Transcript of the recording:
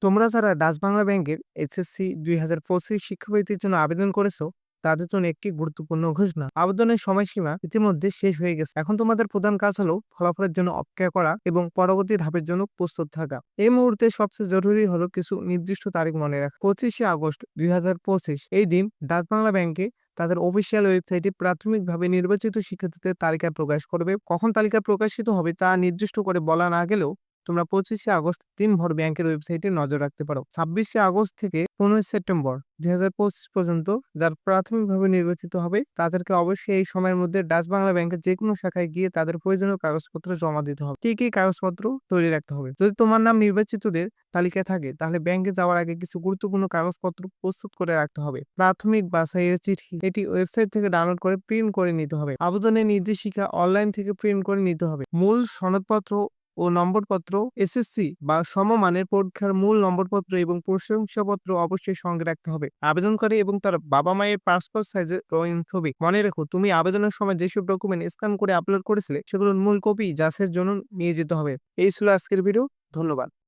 তোমরা যারা ডাচ বাংলা ব্যাংকের এসএসসি 2025 শিক্ষাবৃত্তির জন্য আবেদন করেছো তাদের জন্য একটি গুরুত্বপূর্ণ ঘোষণা। আবেদনের সময়সীমা ইতিমধ্যে শেষ হয়ে গেছে। এখন তোমাদের প্রধান কাজ হলো ফলাফলের জন্য অপেক্ষা করা এবং পরবর্তী ধাপের জন্য প্রস্তুত থাকা। এই মুহূর্তে সবচেয়ে জরুরি হলো কিছু নির্দিষ্ট তারিখ মনে রাখা। 25শে আগস্ট 2025 এই দিন ডাচ বাংলা ব্যাংকে তাদের অফিসিয়াল ওয়েবসাইটে প্রাথমিকভাবে নির্বাচিত শিক্ষার্থীদের তালিকা প্রকাশ করবে। কখন তালিকা প্রকাশিত হবে তা নির্দিষ্ট করে বলা না গেলেও তোমরা 25শে আগস্ট দিনভর ব্যাংকের ওয়েবসাইটে নজর রাখতে পারো। 26শে আগস্ট থেকে 15ই সেপ্টেম্বর 2025 পর্যন্ত যারা প্রাথমিকভাবে নির্বাচিত হবে তাদেরকে অবশ্যই এই সময়ের মধ্যে ডাচ বাংলা ব্যাংকের যে কোনো শাখায় গিয়ে তাদের প্রয়োজনীয় কাগজপত্র জমা দিতে হবে। কি কি কাগজপত্র তৈরি রাখতে হবে? যদি তোমার নাম নির্বাচিতদের তালিকায় থাকে তাহলে ব্যাংকে যাওয়ার আগে কিছু গুরুত্বপূর্ণ কাগজপত্র প্রস্তুত করে রাখতে হবে। প্রাথমিক বাছাইয়ের চিঠি, এটি ওয়েবসাইট থেকে ডাউনলোড করে প্রিন্ট করে নিতে হবে। আবেদনের নির্দেশিকা অনলাইন থেকে প্রিন্ট করে নিতে হবে। মূল সনদপত্র ও নম্বরপত্র, এসএসসি বা সমমানের পরীক্ষার মূল নম্বরপত্র এবং প্রশংসাপত্র অবশ্যই সঙ্গে রাখতে হবে। আবেদনকারী এবং তার বাবা-মায়ের পাসপোর্ট সাইজের রঙিন ছবি। মনে রেখো, তুমি আবেদনের সময় যেসব ডকুমেন্ট স্ক্যান করে আপলোড করেছিলে সেগুলোর মূল কপি যাচাইয়ের জন্য নিয়ে যেতে হবে। এই ছিল আজকের ভিডিও। ধন্যবাদ।